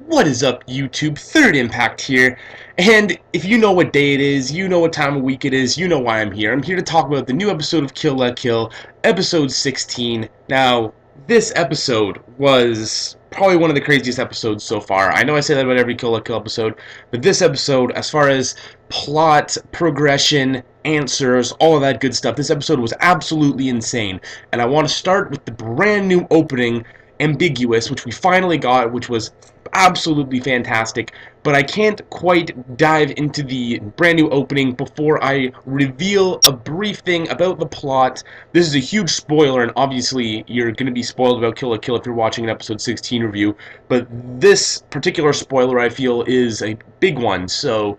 What is up, YouTube? Third Impact here. And if you know what day it is, you know what time of week it is, you know why I'm here. I'm here to talk about the new episode of Kill La Kill, episode 16. Now, this episode was probably one of the craziest episodes so far. I know I say that about every Kill La Kill episode, but this episode, as far as plot, progression, answers, all of that good stuff, this episode was absolutely insane. And I want to start with the brand new opening, Ambiguous, which we finally got, which was absolutely fantastic, but I can't quite dive into the brand new opening before I reveal a brief thing about the plot. This is a huge spoiler, and obviously you're going to be spoiled about Kill la Kill if you're watching an episode 16 review, but this particular spoiler, I feel, is a big one, so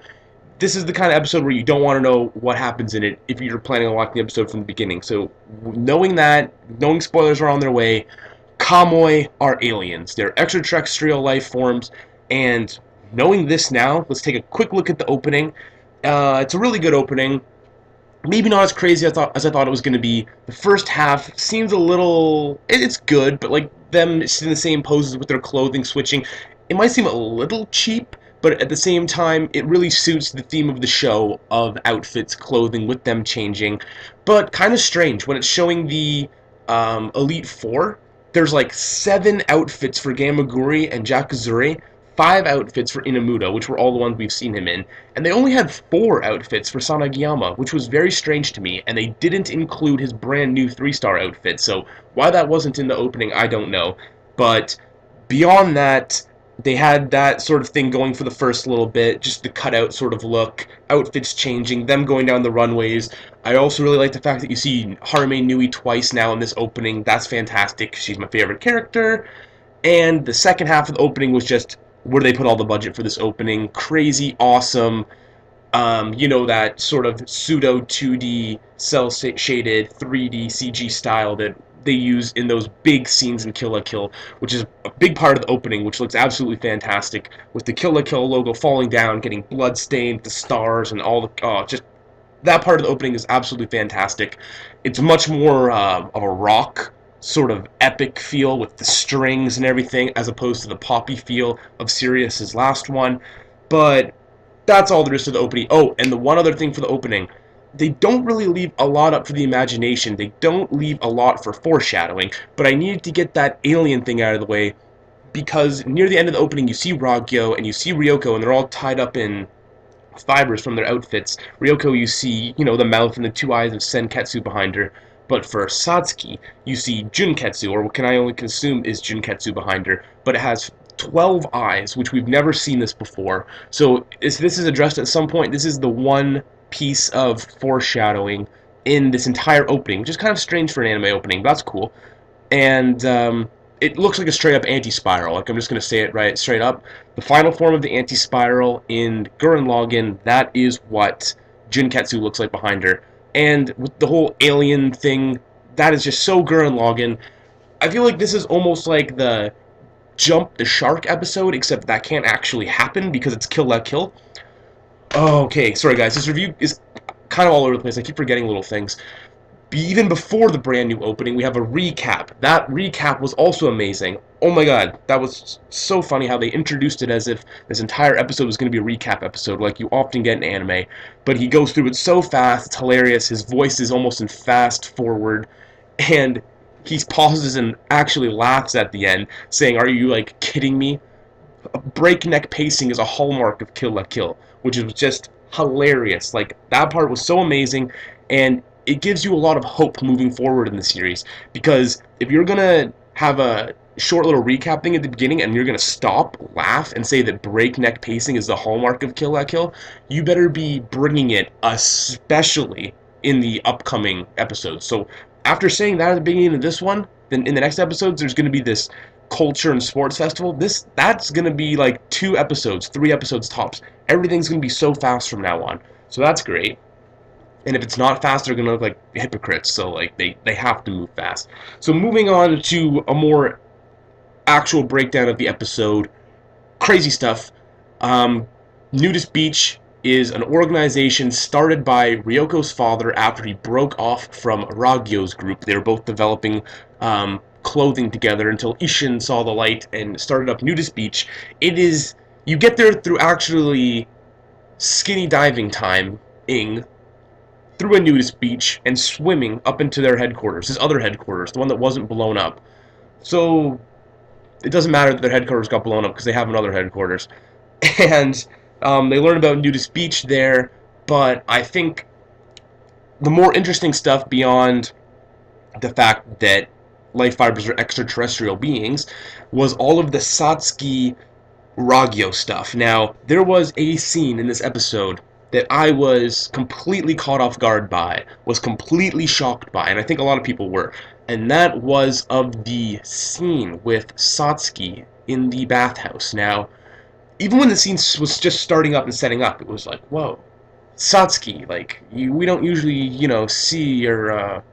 this is the kind of episode where you don't want to know what happens in it if you're planning on watching the episode from the beginning. So knowing that, knowing spoilers are on their way, Kamui are aliens. They're extraterrestrial life forms, and knowing this now, let's take a quick look at the opening. It's a really good opening. Maybe not as crazy as I thought it was going to be. The first half seems a little... It's good, but like them in the same poses with their clothing switching, it might seem a little cheap, but at the same time, it really suits the theme of the show of outfits, clothing, with them changing. But kind of strange when it's showing the Elite Four. There's like 7 outfits for Gamaguri and Jakuzuri, 5 outfits for Inamuto, which were all the ones we've seen him in, and they only had 4 outfits for Sanagiyama, which was very strange to me, and they didn't include his brand new 3-star outfit, so why that wasn't in the opening, I don't know. But beyond that, they had that sort of thing going for the first little bit, just the cutout sort of look, outfits changing, them going down the runways. I also really like the fact that you see Harume Nui twice now in this opening. That's fantastic. She's my favorite character. And the second half of the opening was just where they put all the budget for this opening. Crazy, awesome. You know, that sort of pseudo 2D, cel-shaded 3D CG style that they use in those big scenes in Kill la Kill, which is a big part of the opening, which looks absolutely fantastic, with the Kill la Kill logo falling down, getting blood-stained, the stars, and all the... just that part of the opening is absolutely fantastic. It's much more of a rock sort of epic feel with the strings and everything, as opposed to the poppy feel of Sirius's last one. But that's all there is to the opening. Oh, and the one other thing for the opening, they don't really leave a lot up for the imagination. They don't leave a lot for foreshadowing, but I needed to get that alien thing out of the way, because near the end of the opening you see Ragyo and you see Ryoko, and they're all tied up in fibers from their outfits. Ryoko, you see, you know, the mouth and the 2 eyes of Senketsu behind her. But for Satsuki, you see Junketsu, or what can I only assume is Junketsu behind her, but it has 12 eyes, which we've never seen this before. So if this is addressed at some point, this is the one piece of foreshadowing in this entire opening, which is kind of strange for an anime opening, but that's cool. And it looks like a straight-up anti-spiral. Like, I'm just going to say it right straight up. The final form of the anti-spiral in Gurren Lagann, that is what Junketsu looks like behind her. And with the whole alien thing, that is just so Gurren Lagann. I feel like this is almost like the Jump the Shark episode, except that can't actually happen because it's Kill la Kill. Oh, okay, sorry guys, this review is kind of all over the place. I keep forgetting little things. Even before the brand new opening, we have a recap. That recap was also amazing. Oh my god, that was so funny how they introduced it as if this entire episode was going to be a recap episode, like you often get in anime. But he goes through it so fast, it's hilarious. His voice is almost in fast forward, and he pauses and actually laughs at the end, saying, "Are you, like, kidding me?" Breakneck pacing is a hallmark of Kill la Kill, which is just hilarious. Like, that part was so amazing, and it gives you a lot of hope moving forward in the series, because if you're gonna have a short little recap thing at the beginning and you're gonna stop, laugh, and say that breakneck pacing is the hallmark of Kill la Kill, you better be bringing it, especially in the upcoming episodes. So after saying that at the beginning of this one, then in the next episodes there's going to be this culture and sports festival. That's going to be like 2 episodes, 3 episodes tops. Everything's going to be so fast from now on. So that's great. And if it's not fast, they're going to look like hypocrites. So like they have to move fast. So moving on to a more actual breakdown of the episode. Crazy stuff. Nudist Beach is an organization started by Ryoko's father after he broke off from Ragyo's group. They were both developing clothing together until Ishin saw the light and started up Nudist Beach. It is, you get there through actually skinny diving time-ing through a nudist beach and swimming up into their headquarters, his other headquarters, the one that wasn't blown up. So it doesn't matter that their headquarters got blown up because they have another headquarters. And they learn about Nudist Beach there, but I think the more interesting stuff beyond the fact that life fibers are extraterrestrial beings was all of the Satsuki Ragyo stuff. Now, there was a scene in this episode that I was completely caught off guard by, was completely shocked by, and I think a lot of people were. And that was of the scene with Satsuki in the bathhouse. Now, even when the scene was just starting up and setting up, it was like, whoa, Satsuki, like, we don't usually, see your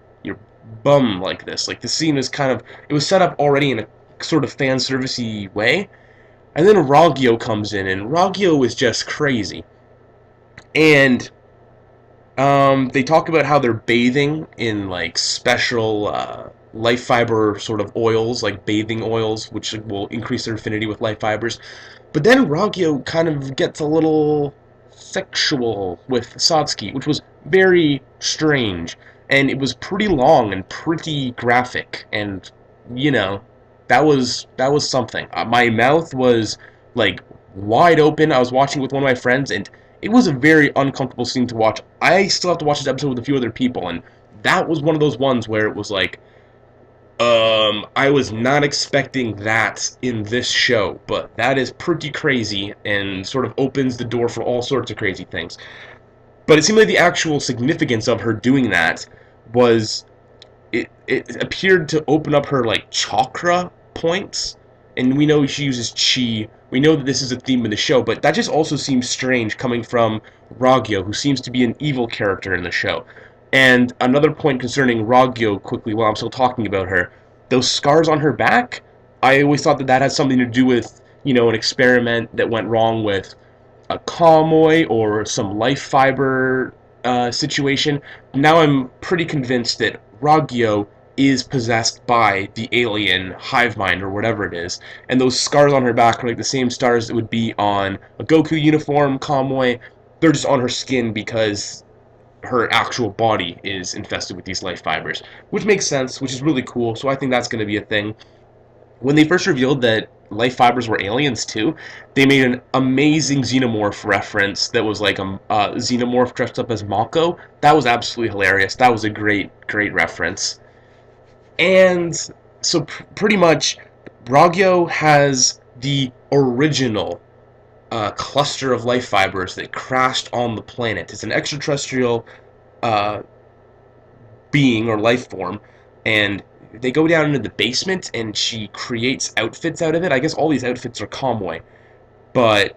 bum like this. Like, the scene was kind of, it was set up already in a sort of fan servicey way, and then Ragyo comes in, and Ragyo is just crazy. And they talk about how they're bathing in like special life fiber sort of oils, like bathing oils, which will increase their affinity with life fibers. But then Ragyo kind of gets a little sexual with Satsuki, which was very strange. And it was pretty long and pretty graphic, and that was something. My mouth was like wide open. I was watching with one of my friends, and it was a very uncomfortable scene to watch. I still have to watch this episode with a few other people, and that was one of those ones where it was like, I was not expecting that in this show, but that is pretty crazy and sort of opens the door for all sorts of crazy things. But it seemed like the actual significance of her doing that was, it appeared to open up her like chakra points, and we know she uses chi. We know that this is a theme of the show, but that just also seems strange coming from Ragyo, who seems to be an evil character in the show. And another point concerning Ragyo, quickly, while I'm still talking about her, those scars on her back, I always thought that that had something to do with, an experiment that went wrong with a Kamoy or some life fiber situation. Now I'm pretty convinced that Ragyo is possessed by the alien hive mind or whatever it is, and those scars on her back are like the same scars that would be on a Goku uniform, Kamoy. They're just on her skin because her actual body is infested with these life fibers, which makes sense, which is really cool, so I think that's going to be a thing. When they first revealed that life fibers were aliens too, they made an amazing xenomorph reference that was like a xenomorph dressed up as Mako. That was absolutely hilarious. That was a great reference. And so pretty much, Ragyo has the original cluster of life fibers that crashed on the planet. It's an extraterrestrial uh, being or life form, and they go down into the basement, and she creates outfits out of it. I guess all these outfits are Kamui, but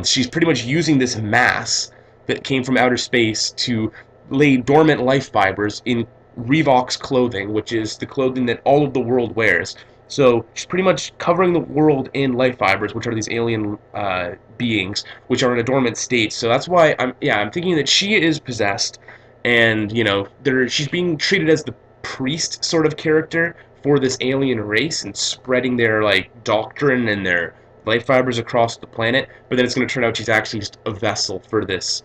she's pretty much using this mass that came from outer space to lay dormant life fibers in Revox clothing, which is the clothing that all of the world wears. So she's pretty much covering the world in life fibers, which are these alien beings, which are in a dormant state. So that's why I'm thinking that she is possessed, and she's being treated as the priest sort of character for this alien race and spreading their like doctrine and their life fibers across the planet. But then it's going to turn out she's actually just a vessel for this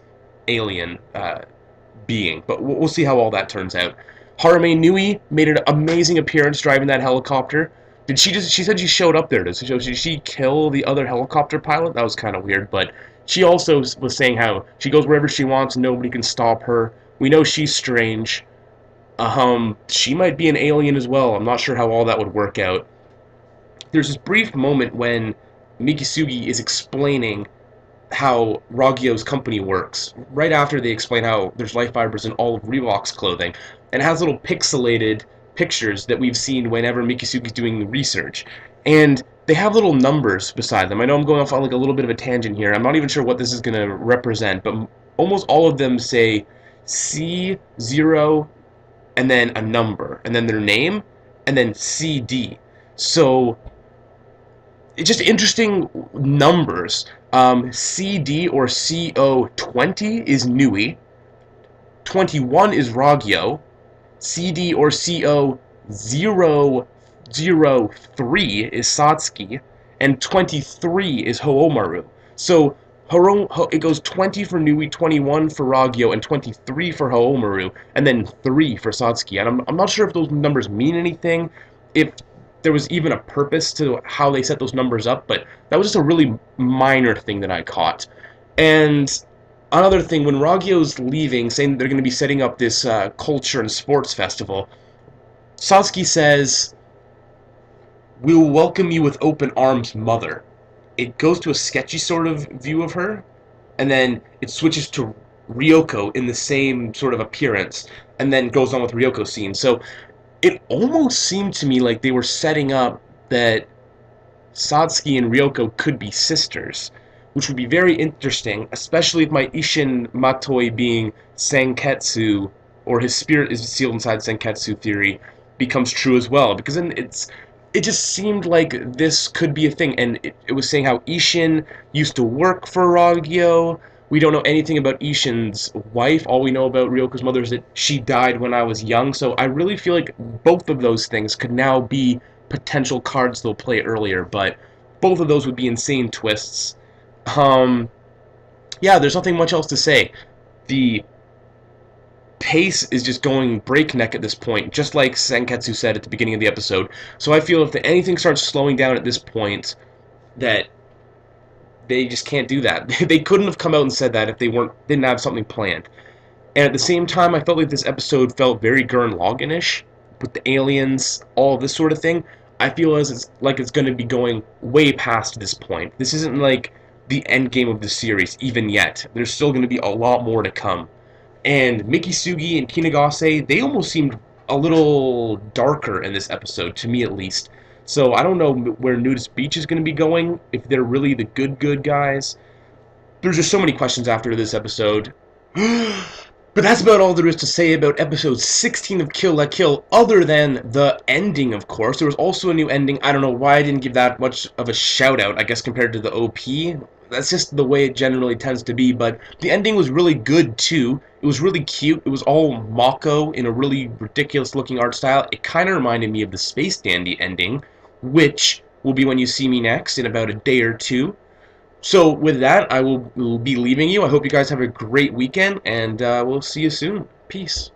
alien being. But we'll see how all that turns out. Harame Nui made an amazing appearance driving that helicopter. She said she showed up there. Did she kill the other helicopter pilot? That was kind of weird, but she also was saying how she goes wherever she wants, nobody can stop her. We know she's strange. She might be an alien as well. I'm not sure how all that would work out. There's this brief moment when Mikisugi is explaining how Ragyo's company works, right after they explain how there's life fibers in all of Revox clothing, and it has little pixelated pictures that we've seen whenever Mikisugi's doing research. And they have little numbers beside them. I know I'm going off on like a little bit of a tangent here. I'm not even sure what this is going to represent, but almost all of them say C0 and then a number, and then their name, and then CD. So it's just interesting numbers. CD or CO20 is Nui, 21 is Ragyo, CD or CO 03 is Satsuki, and 23 is Hoomaru. So it goes 20 for Nui, 21 for Ragyo, and 23 for Hoomaru, and then 3 for Satsuki. And I'm not sure if those numbers mean anything, if there was even a purpose to how they set those numbers up, but that was just a really minor thing that I caught. And another thing, when Ragyo's leaving, saying they're going to be setting up this culture and sports festival, Satsuki says, "We will welcome you with open arms, mother." It goes to a sketchy sort of view of her, and then it switches to Ryoko in the same sort of appearance, and then goes on with Ryoko's scene. So it almost seemed to me like they were setting up that Satsuki and Ryoko could be sisters, which would be very interesting, especially if my Ishin Matoi being Senketsu, or his spirit is sealed inside Senketsu theory, becomes true as well. Because then it just seemed like this could be a thing, and it was saying how Ishin used to work for Ragyo. We don't know anything about Ishin's wife. All we know about Ryoko's mother is that she died when I was young. So I really feel like both of those things could now be potential cards they'll play earlier, but both of those would be insane twists. Um, yeah, there's nothing much else to say. The pace is just going breakneck at this point, just like Senketsu said at the beginning of the episode. So I feel if anything starts slowing down at this point, that they just can't do that. They couldn't have come out and said that if they didn't have something planned. And at the same time, I felt like this episode felt very Gurren Lagann-ish, with the aliens, all this sort of thing. I feel as it's going to be going way past this point. This isn't like the end game of the series even yet. There's still going to be a lot more to come. And Mikisugi and Kinagase, they almost seemed a little darker in this episode, to me at least. So I don't know where Nudist Beach is going to be going, if they're really the good guys. There's just so many questions after this episode. But that's about all there is to say about episode 16 of Kill La Kill, other than the ending, of course. There was also a new ending. I don't know why I didn't give that much of a shout-out, I guess, compared to the OP. That's just the way it generally tends to be, but the ending was really good, too. It was really cute. It was all Mako in a really ridiculous-looking art style. It kind of reminded me of the Space Dandy ending, which will be when you see me next in about a day or two. So with that, I will be leaving you. I hope you guys have a great weekend, and we'll see you soon. Peace.